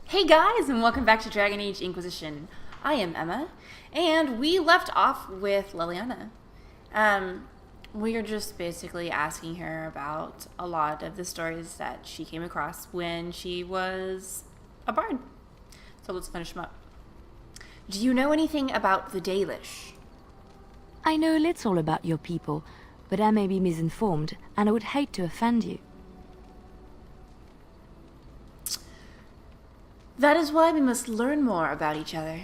Hey guys, and welcome back to Dragon Age Inquisition. I am Emma, and we left off with Liliana. We are just basically asking her about a lot of the stories that she came across when she was a bard. So let's finish them up. Do you know anything about the Dalish? I know little about your people, but I may be misinformed, and I would hate to offend you. That is why we must learn more about each other.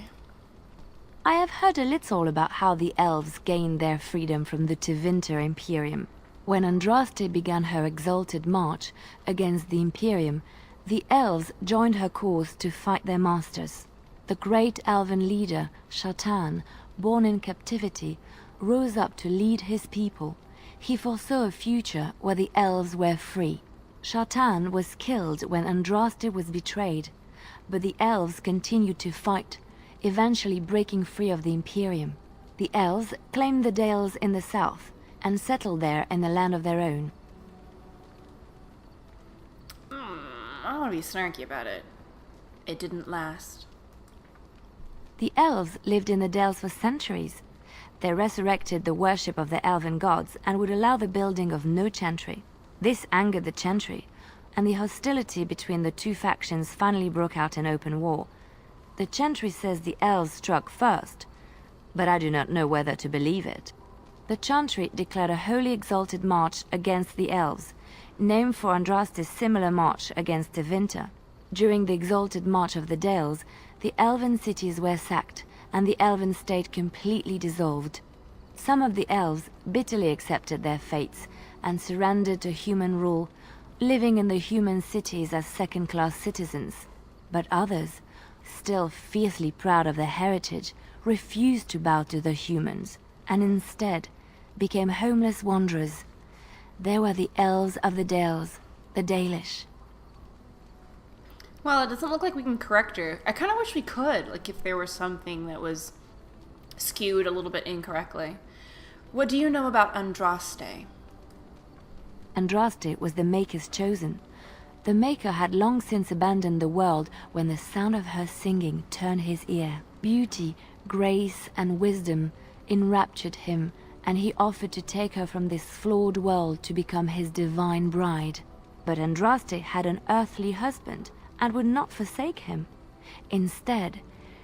I have heard a little about how the elves gained their freedom from the Tevinter Imperium. When Andraste began her exalted march against the Imperium, the elves joined her cause to fight their masters. The great elven leader, Shatan, born in captivity, rose up to lead his people. He foresaw a future where the elves were free. Shatan was killed when Andraste was betrayed, but the elves continued to fight, eventually breaking free of the Imperium. The elves claimed the Dales in the south and settled there in a land of their own. I don't want to be snarky about it. It didn't last. The elves lived in the Dales for centuries. They resurrected the worship of the elven gods and would allow the building of no chantry. This angered the chantry, and the hostility between the two factions finally broke out in open war. The chantry says the elves struck first, but I do not know whether to believe it. The chantry declared a wholly exalted march against the elves, named for Andraste's similar march against Tevinter. During the exalted march of the Dales, the elven cities were sacked, and the elven state completely dissolved. Some of the elves bitterly accepted their fates and surrendered to human rule, living in the human cities as second-class citizens. But others, still fiercely proud of their heritage, refused to bow to the humans, and instead became homeless wanderers. They were the elves of the Dales, the Dalish. Well, it doesn't look like we can correct her. I kind of wish we could, like if there was something that was skewed a little bit incorrectly. What do you know about Andraste? Andraste was the Maker's chosen. The Maker had long since abandoned the world when the sound of her singing turned his ear. Beauty, grace, and wisdom enraptured him, and he offered to take her from this flawed world to become his divine bride. But Andraste had an earthly husband and would not forsake him. Instead,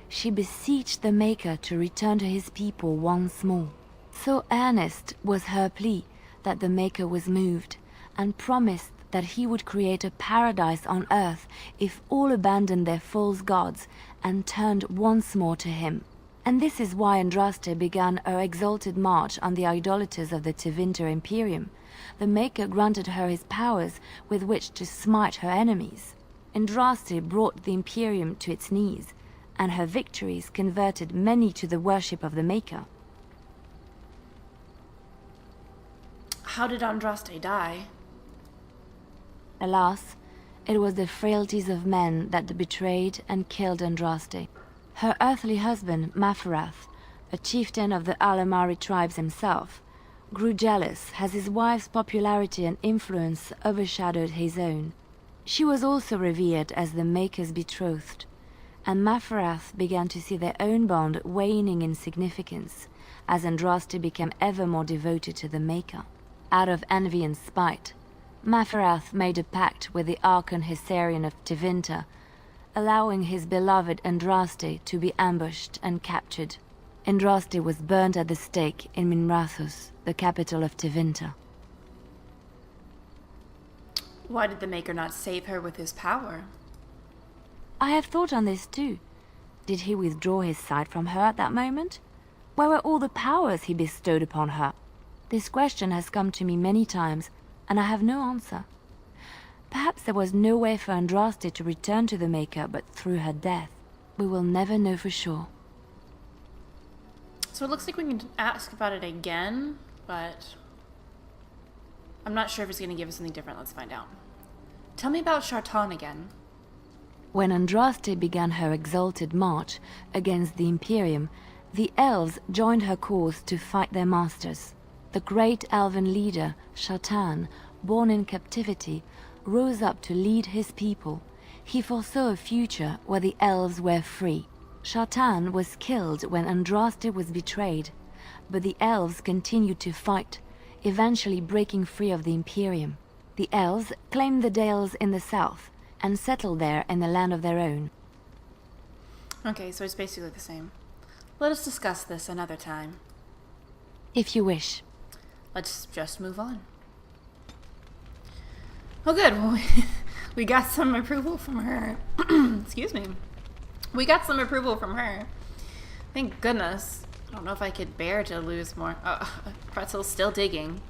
she beseeched the Maker to return to his people once more. So earnest was her plea that the Maker was moved, and promised that he would create a paradise on earth if all abandoned their false gods and turned once more to him. And this is why Andraste began her exalted march on the idolaters of the Tevinter Imperium. The Maker granted her his powers with which to smite her enemies. Andraste brought the Imperium to its knees, and her victories converted many to the worship of the Maker. How did Andraste die? Alas, it was the frailties of men that betrayed and killed Andraste. Her earthly husband, Maferath, a chieftain of the Alamari tribes himself, grew jealous as his wife's popularity and influence overshadowed his own. She was also revered as the Maker's betrothed, and Maferath began to see their own bond waning in significance as Andraste became ever more devoted to the Maker. Out of envy and spite, Maferath made a pact with the Archon Hessarian of Tevinter, allowing his beloved Andraste to be ambushed and captured. Andraste was burned at the stake in Minrathous, the capital of Tevinter. Why did the Maker not save her with his power? I have thought on this too. Did he withdraw his sight from her at that moment? Where were all the powers he bestowed upon her? This question has come to me many times, and I have no answer. Perhaps there was no way for Andraste to return to the Maker but through her death. We will never know for sure. So it looks like we can ask about it again, but I'm not sure if it's going to give us something different. Let's find out. Tell me about Chartan again. When Andraste began her exalted march against the Imperium, the elves joined her cause to fight their masters. The great elven leader, Shatan, born in captivity, rose up to lead his people. He foresaw a future where the elves were free. Shartan was killed when Andraste was betrayed, but the elves continued to fight, eventually breaking free of the Imperium. The elves claimed the Dales in the south and settled there in a land of their own. Okay, so it's basically the same. Let us discuss this another time. If you wish. Let's just move on. Oh good, well, we got some approval from her. Excuse me. We got some approval from her. Thank goodness. I don't know if I could bear to lose more. Oh, Pretzel's still digging.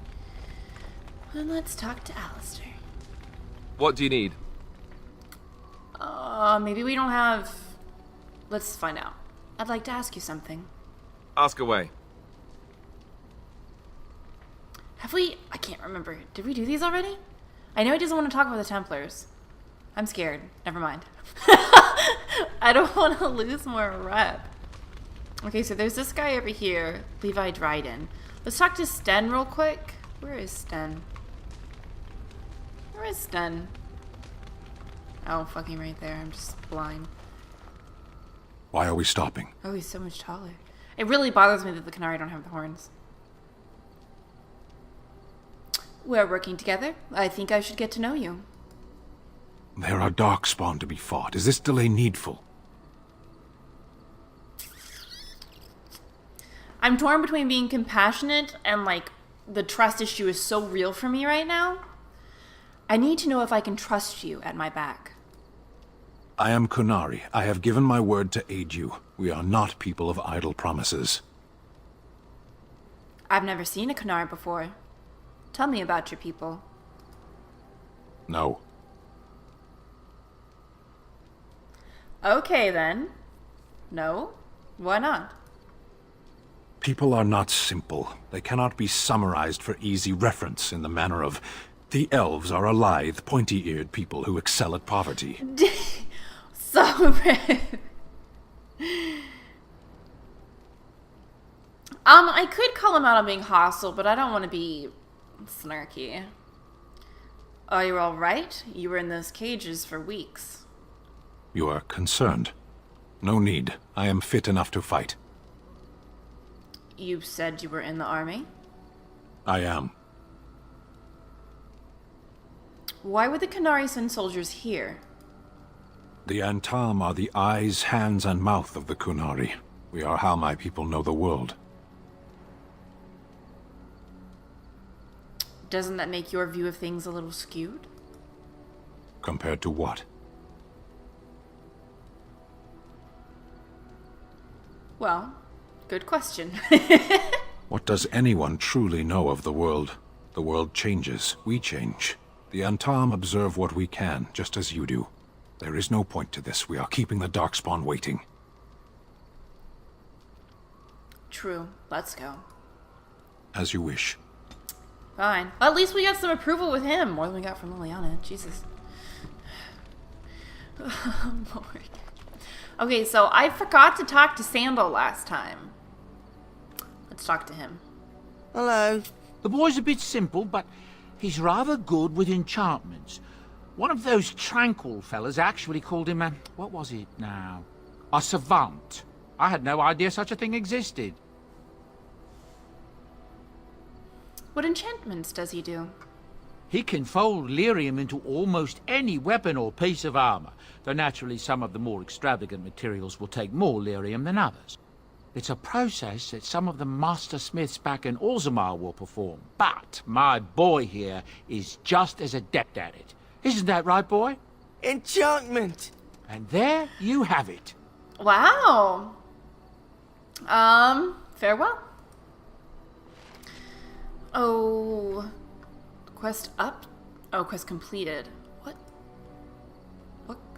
And let's talk to Alistair. What do you need? Maybe we don't have... Let's find out. I'd like to ask you something. Ask away. Have we... I can't remember. Did we do these already? I know he doesn't want to talk about the Templars. I'm scared. Never mind. I don't want to lose more rep. Okay, so there's this guy over here, Levi Dryden. Let's talk to Sten real quick. Where is Sten? Where is Sten? Oh, fucking right there. I'm just blind. Why are we stopping? Oh, he's so much taller. It really bothers me that the Canary don't have the horns. We're working together. I think I should get to know you. There are darkspawn to be fought. Is this delay needful? I'm torn between being compassionate and, like, the trust issue is so real for me right now. I need to know if I can trust you at my back. I am Kunari. I have given my word to aid you. We are not people of idle promises. I've never seen a Canary before. Tell me about your people. No. Okay, then. No? Why not? People are not simple. They cannot be summarized for easy reference in the manner of, the elves are a lithe, pointy-eared people who excel at poverty. So red. I could call him out on being hostile, but I don't want to be snarky. Are you all right? You were in those cages for weeks. You are concerned. No need. I am fit enough to fight. You said you were in the army? I am. Why would the Canary send soldiers here? The Antam are the eyes, hands, and mouth of the Kunari. We are how my people know the world. Doesn't that make your view of things a little skewed? Compared to what? Well, good question. What does anyone truly know of the world? The world changes. We change. The Antam observe what we can, just as you do. There is no point to this. We are keeping the Darkspawn waiting. True. Let's go. As you wish. Fine. Well, at least we got some approval with him. More than we got from Liliana. Jesus. Oh, Lord. Okay, so I forgot to talk to Sandal last time. Let's talk to him. Hello. The boy's a bit simple, but he's rather good with enchantments. One of those tranquil fellas actually called him a... what was it now? A savant. I had no idea such a thing existed. What enchantments does he do? He can fold lyrium into almost any weapon or piece of armor, though naturally some of the more extravagant materials will take more lyrium than others. It's a process that some of the master smiths back in Orzammar will perform, but my boy here is just as adept at it. Isn't that right, boy? Enchantment! And there you have it. Wow. Farewell. Oh, quest up? Oh, quest completed. What?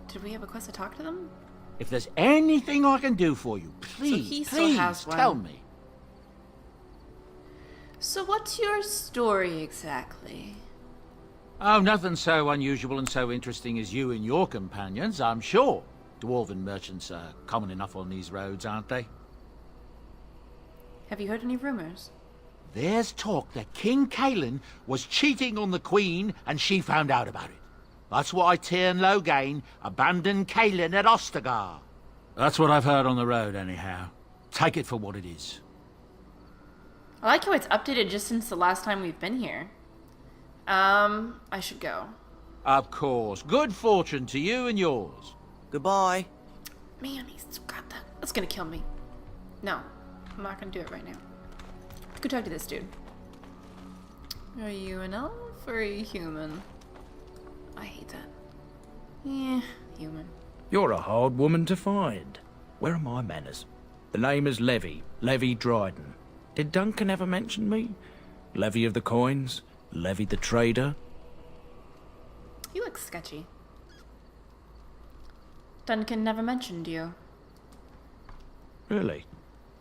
Did we have a quest to talk to them? If there's anything I can do for you, he please, still please has one. tell me. So what's your story exactly? Oh, nothing so unusual and so interesting as you and your companions, I'm sure. Dwarven merchants are common enough on these roads, aren't they? Have you heard any rumors? There's talk that King Kaelin was cheating on the Queen and she found out about it. That's why Tyrn Logain abandoned Caelan at Ostagar. That's what I've heard on the road, anyhow. Take it for what it is. I like how it's updated just since the last time we've been here. I should go. Of course. Good fortune to you and yours. Goodbye. Man, he's got that. That's gonna kill me. No, I'm not gonna do it right now. Go talk to this dude. Are you an elf or are you human? I hate that. Yeah, human. You're a hard woman to find. Where are my manners? The name is Levi Dryden. Did Duncan ever mention me? Levi of the coins? Levi the trader? You look sketchy. Duncan never mentioned you. Really?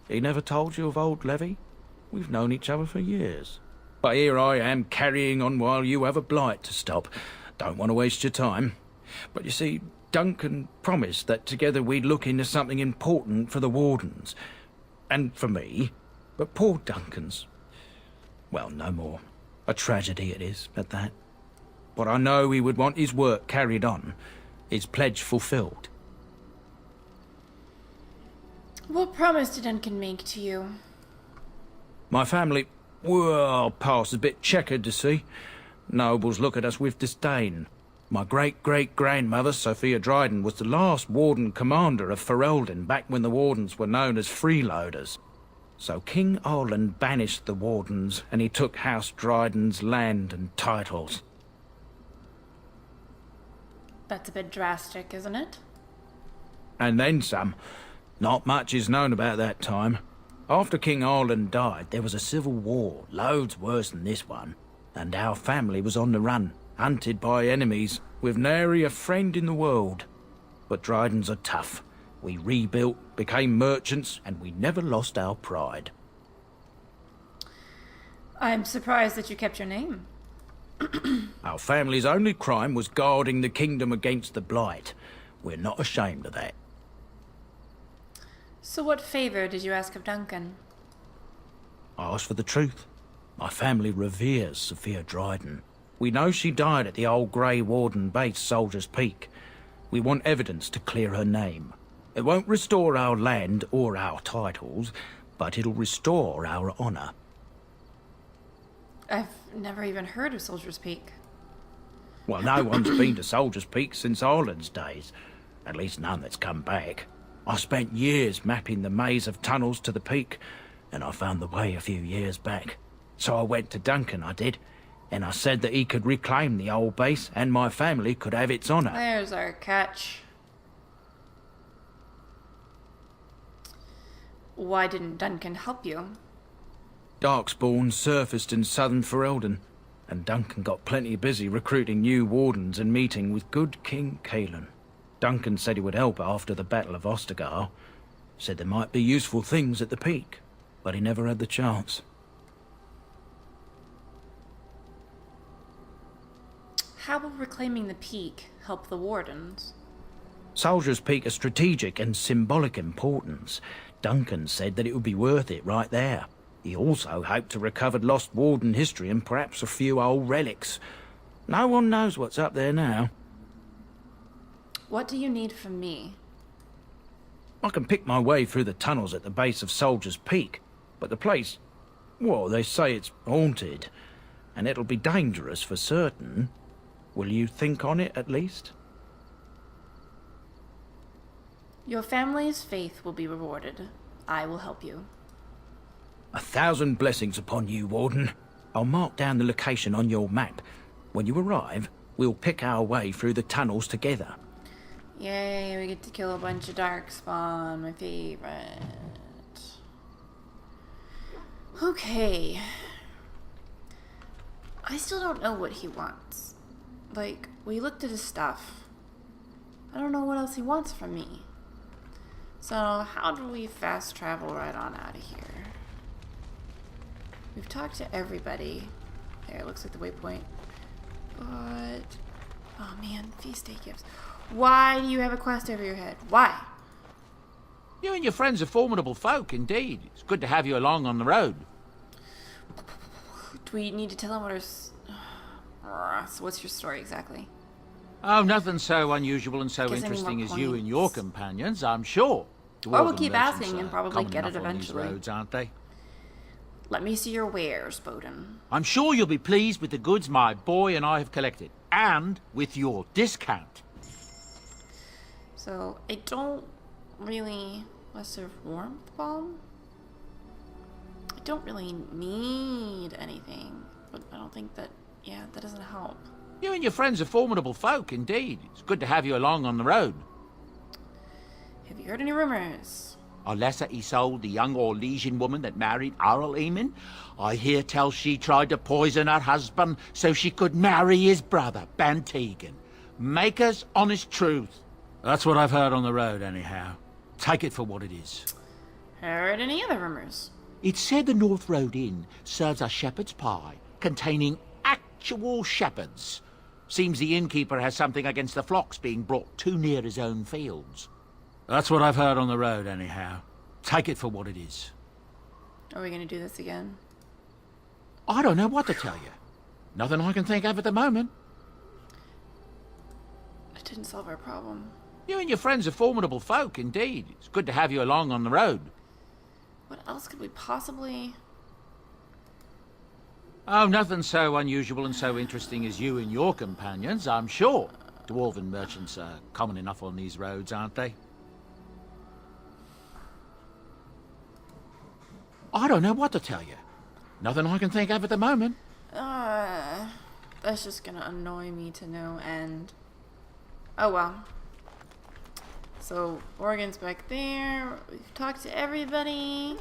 He never told you of old Levi? We've known each other for years. But here I am carrying on while you have a blight to stop. Don't want to waste your time. But you see, Duncan promised that together we'd look into something important for the Wardens. And for me. But poor Duncan's... well, no more. A tragedy it is, at that. But I know he would want his work carried on. His pledge fulfilled. What promise did Duncan make to you? My family, well, past a bit checkered to see. Nobles look at us with disdain. My great-great-grandmother, Sophia Dryden, was the last Warden Commander of Ferelden back when the Wardens were known as freeloaders. So King Arlen banished the Wardens, and he took House Dryden's land and titles. That's a bit drastic, isn't it? And then some. Not much is known about that time. After King Arlen died, there was a civil war, loads worse than this one. And our family was on the run, hunted by enemies, with nary a friend in the world. But Drydens are tough. We rebuilt, became merchants, and we never lost our pride. I'm surprised that you kept your name. Our family's only crime was guarding the kingdom against the blight. We're not ashamed of that. So what favor did you ask of Duncan? I asked for the truth. My family reveres Sophia Dryden. We know she died at the old Grey Warden base, Soldier's Peak. We want evidence to clear her name. It won't restore our land or our titles, but it'll restore our honour. I've never even heard of Soldier's Peak. Well, no one's been to Soldier's Peak since Arlen's days. At least none that's come back. I spent years mapping the maze of tunnels to the peak, and I found the way a few years back. So I went to Duncan, I did, and I said that he could reclaim the old base and my family could have its honour. There's our catch. Why didn't Duncan help you? Darkspawn surfaced in southern Ferelden, and Duncan got plenty busy recruiting new wardens and meeting with good King Caelan. Duncan said he would help after the Battle of Ostagar. Said there might be useful things at the peak, but he never had the chance. How will reclaiming the peak help the Wardens? Soldier's Peak is strategic and symbolic importance. Duncan said that it would be worth it right there. He also hoped to recover lost Warden history and perhaps a few old relics. No one knows what's up there now. What do you need from me? I can pick my way through the tunnels at the base of Soldier's Peak, but the place, well, they say it's haunted, and it'll be dangerous for certain. Will you think on it at least? Your family's faith will be rewarded. I will help you. 1,000 blessings upon you, Warden. I'll mark down the location on your map. When you arrive, we'll pick our way through the tunnels together. Yay, we get to kill a bunch of darkspawn, my favorite. Okay. I still don't know what he wants. Like, we looked at his stuff. I don't know what else he wants from me. So, how do we fast travel right on out of here? We've talked to everybody. There, it looks like the waypoint. But, oh man, feast day gifts. Why do you have a quest over your head? Why? You and your friends are formidable folk, indeed. It's good to have you along on the road. Do we need to tell him what our... So what's your story exactly? Oh, nothing so unusual and so Guess I need more interesting as you and your points. companions, I'm sure. Or we'll Dwarven keep merchants asking and are probably common get it enough on these eventually. roads, aren't they? Let me see your wares, Bowden. I'm sure you'll be pleased with the goods my boy and I have collected, and with your discount. So, I don't really... Lesser warmth bomb? I don't really need anything. But I don't think that... Yeah, that doesn't help. You and your friends are formidable folk, indeed. It's good to have you along on the road. Have you heard any rumors? Alessa Isolde, the young Orlesian woman that married Arl Eamon, I hear tell she tried to poison her husband so she could marry his brother, Bantegan. Maker's honest truth. That's what I've heard on the road, anyhow. Take it for what it is. Heard any other rumors? It's said the North Road Inn serves a shepherd's pie containing actual shepherds. Seems the innkeeper has something against the flocks being brought too near his own fields. That's what I've heard on the road, anyhow. Take it for what it is. Are we gonna do this again? I don't know what to tell you. Nothing I can think of at the moment. It didn't solve our problem. You and your friends are formidable folk, indeed. It's good to have you along on the road. What else could we possibly... Oh, nothing so unusual and so interesting as you and your companions, I'm sure. Dwarven merchants are common enough on these roads, aren't they? I don't know what to tell you. Nothing I can think of at the moment. That's just gonna annoy me to no end. Oh well. So, Oregon's back there. We've talked to everybody.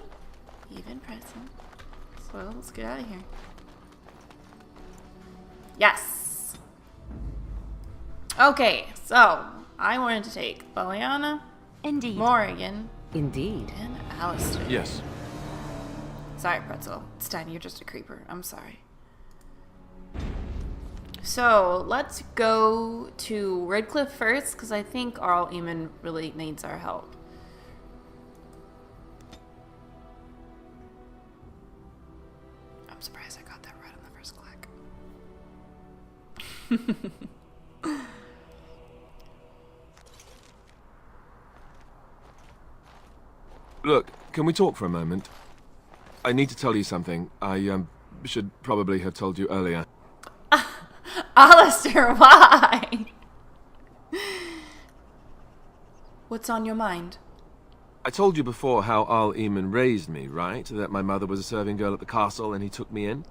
Even present. So, let's get out of here. Yes! Okay, so, I wanted to take Baliana, Indeed. Morrigan, Indeed. and Alistair. Yes. Sorry, Pretzel. Stein, you're just a creeper. I'm sorry. So, let's go to Redcliffe first, because I think Arl Eamon really needs our help. I'm surprised I got that right on the first click. Look, can we talk for a moment? I need to tell you something. I should probably have told you earlier. Alistair, why? What's on your mind? I told you before how Arl Eamon raised me, right? That my mother was a serving girl at the castle and he took me in.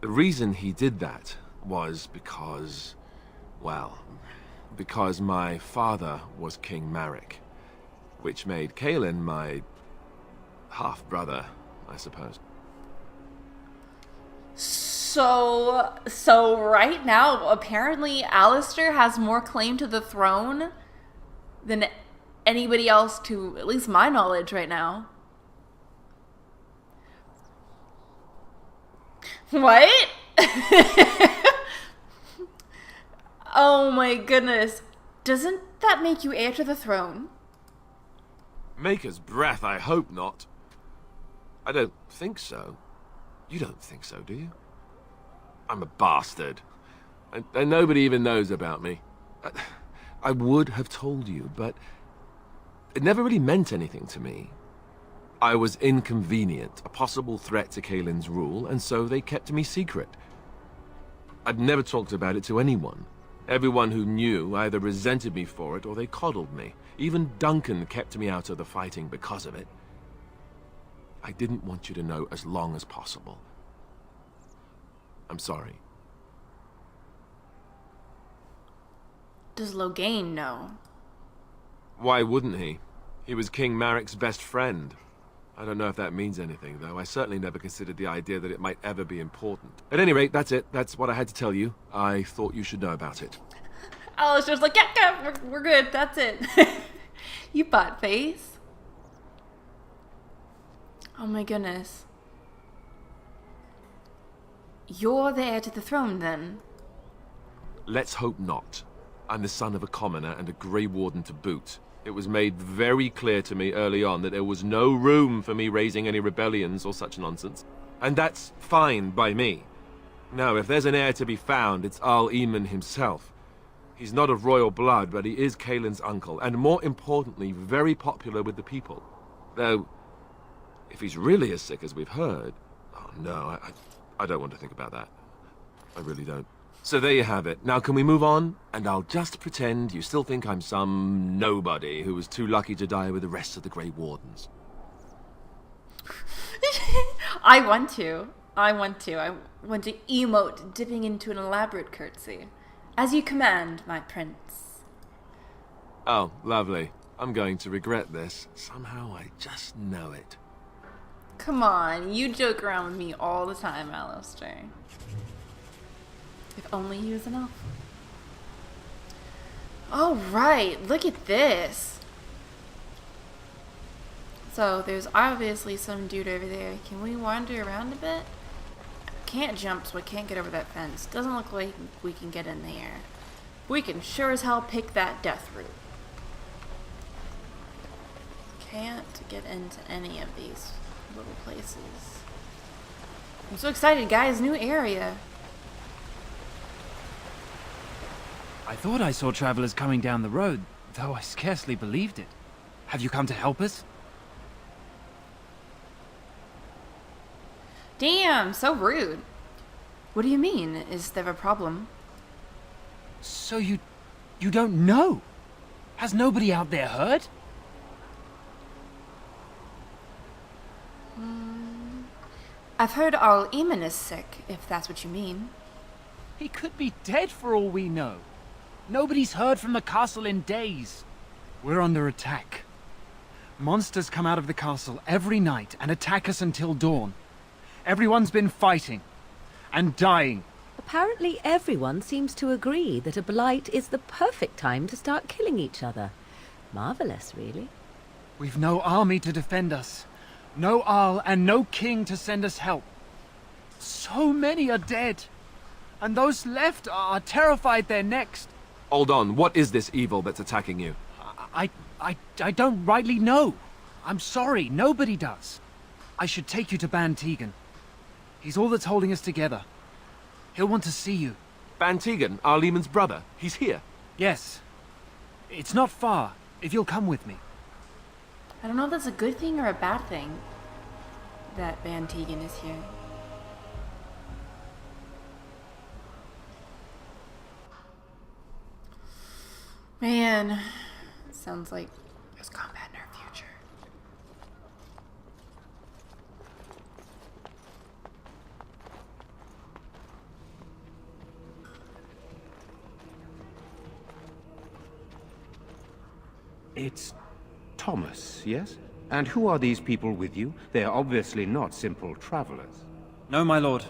The reason he did that was because... well, because my father was King Marek, which made Kaelin my half-brother, I suppose. So right now, apparently Alistair has more claim to the throne than anybody else to, at least my knowledge right now. What? Oh my goodness. Doesn't that make you heir to the throne? Maker's breath, I hope not. I don't think so. You don't think so, do you? I'm a bastard. And nobody even knows about me. I would have told you, but it never really meant anything to me. I was inconvenient, a possible threat to Kaelin's rule, and so they kept me secret. I'd never talked about it to anyone. Everyone who knew either resented me for it or they coddled me. Even Duncan kept me out of the fighting because of it. I didn't want you to know as long as possible. I'm sorry. Does Loghain know? Why wouldn't he? He was King Marek's best friend. I don't know if that means anything, though. I certainly never considered the idea that it might ever be important. At any rate, that's it. That's what I had to tell you. I thought you should know about it. Alistair's like, yeah, we're good. That's it. You butt face. Oh my goodness. You're the heir to the throne, then? Let's hope not. I'm the son of a commoner and a Grey Warden to boot. It was made very clear to me early on that there was no room for me raising any rebellions or such nonsense. And that's fine by me. Now, if there's an heir to be found, it's Arl Eamon himself. He's not of royal blood, but he is Kaelin's uncle, and more importantly, very popular with the people. Though, if he's really as sick as we've heard... Oh no, I don't want to think about that. I really don't. So there you have it. Now can we move on? And I'll just pretend you still think I'm some nobody who was too lucky to die with the rest of the Grey Wardens. I want to. I want to emote, dipping into an elaborate curtsy. As you command, my prince. Oh, lovely. I'm going to regret this. Somehow I just know it. Come on, you joke around with me all the time, Alistair. If only he was an elf. All right, look at this. So there's obviously some dude over there. Can we wander around a bit? Can't jump, so I can't get over that fence. Doesn't look like we can get in there. We can sure as hell pick that death route. Can't get into any of these little places. I'm so excited, guys. New area. I thought I saw travelers coming down the road, though I scarcely believed it. Have you come to help us? Damn, so rude. What do you mean? Is there a problem? So you don't know? Has nobody out there heard? I've heard Arl Eamon is sick, if that's what you mean. He could be dead for all we know. Nobody's heard from the castle in days. We're under attack. Monsters come out of the castle every night and attack us until dawn. Everyone's been fighting and dying. Apparently everyone seems to agree that a blight is the perfect time to start killing each other. Marvelous, really. We've no army to defend us. No Arl and no king to send us help. So many are dead. And those left are terrified they're next. Hold on, what is this evil that's attacking you? I don't rightly know. I'm sorry, nobody does. I should take you to Ban Tegan. He's all that's holding us together. He'll want to see you. Ban Tegan, Arl Eamon's brother. He's here. Yes. It's not far, if you'll come with me. I don't know if that's a good thing or a bad thing that Van Tegan is here. Man, sounds like there's combat in our future. It's Thomas, yes? And who are these people with you? They are obviously not simple travelers. No, my lord.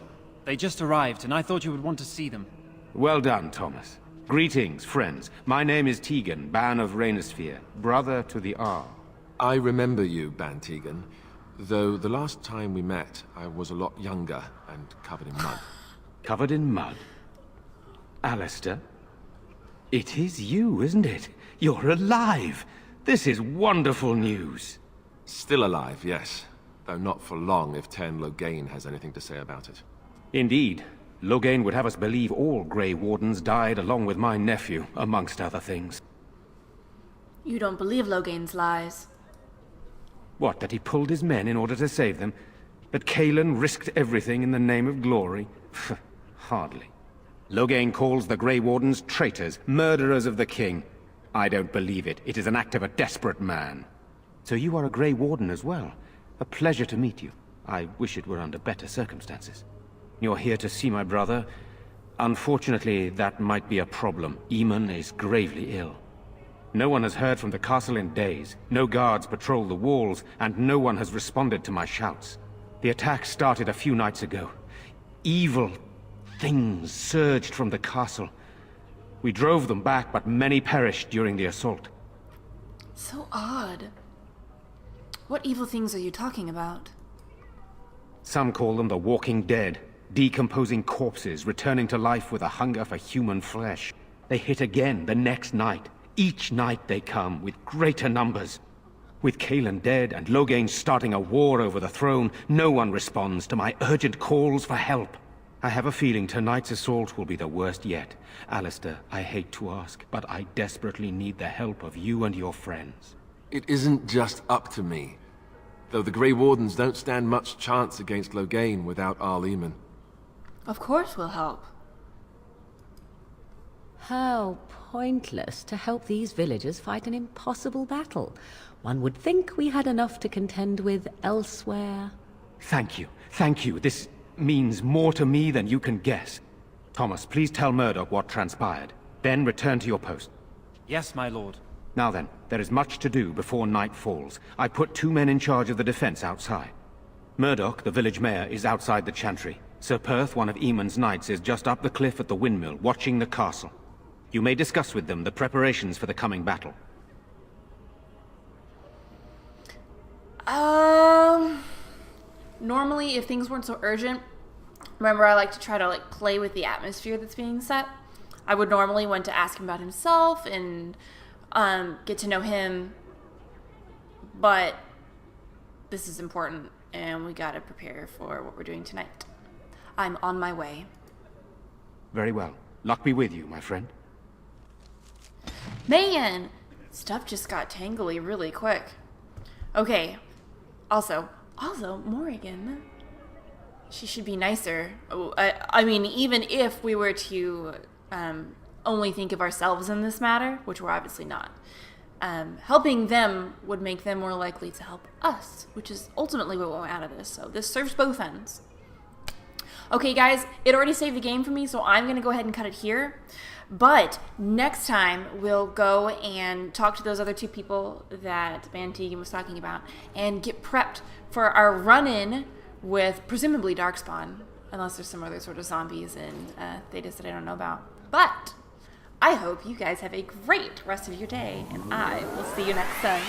They just arrived, and I thought you would want to see them. Well done, Thomas. Greetings, friends. My name is Tegan, Ban of Rainersphere, brother to the Arl. I remember you, Ban Tegan. Though the last time we met, I was a lot younger and covered in mud. Covered in mud? Alistair? It is you, isn't it? You're alive! This is wonderful news. Still alive, yes. Though not for long if Ten Loghain has anything to say about it. Indeed. Loghain would have us believe all Grey Wardens died along with my nephew, amongst other things. You don't believe Loghain's lies. What, that he pulled his men in order to save them? That Kaelin risked everything in the name of glory? Hardly. Loghain calls the Grey Wardens traitors, murderers of the king. I don't believe it. It is an act of a desperate man. So you are a Grey Warden as well. A pleasure to meet you. I wish it were under better circumstances. You're here to see my brother. Unfortunately, that might be a problem. Eamon is gravely ill. No one has heard from the castle in days. No guards patrol the walls, and no one has responded to my shouts. The attack started a few nights ago. Evil things surged from the castle. We drove them back, but many perished during the assault. So odd. What evil things are you talking about? Some call them the Walking Dead. Decomposing corpses, returning to life with a hunger for human flesh. They hit again the next night. Each night they come, with greater numbers. With Kaelin dead and Loghain starting a war over the throne, no one responds to my urgent calls for help. I have a feeling tonight's assault will be the worst yet. Alistair, I hate to ask, but I desperately need the help of you and your friends. It isn't just up to me. Though the Grey Wardens don't stand much chance against Loghain without Arl Eamon. Of course we'll help. How pointless to help these villagers fight an impossible battle. One would think we had enough to contend with elsewhere. Thank you. Thank you. This means more to me than you can guess. Thomas, please tell Murdoch what transpired. Then return to your post. Yes, my lord. Now then, there is much to do before night falls. I put 2 men in charge of the defense outside. Murdoch, the village mayor, is outside the chantry. Sir Perth, one of Eamon's knights, is just up the cliff at the windmill, watching the castle. You may discuss with them the preparations for the coming battle. Normally, if things weren't so urgent, remember I like to try to play with the atmosphere that's being set. I would normally want to ask him about himself and get to know him, but this is important and we gotta prepare for what we're doing tonight. I'm on my way. Very well. Luck be with you, my friend. Man, stuff just got tangly really quick. Okay, also, Morrigan. She should be nicer. I mean, even if we were to only think of ourselves in this matter, which we're obviously not, helping them would make them more likely to help us, which is ultimately what we want out of this. So this serves both ends. Okay, guys, it already saved the game for me, so I'm going to go ahead and cut it here. But next time, we'll go and talk to those other 2 people that Van Tegan was talking about and get prepped for our run-in with presumably Darkspawn, unless there's some other sort of zombies in Thedas that I don't know about. But I hope you guys have a great rest of your day, and I will see you next time.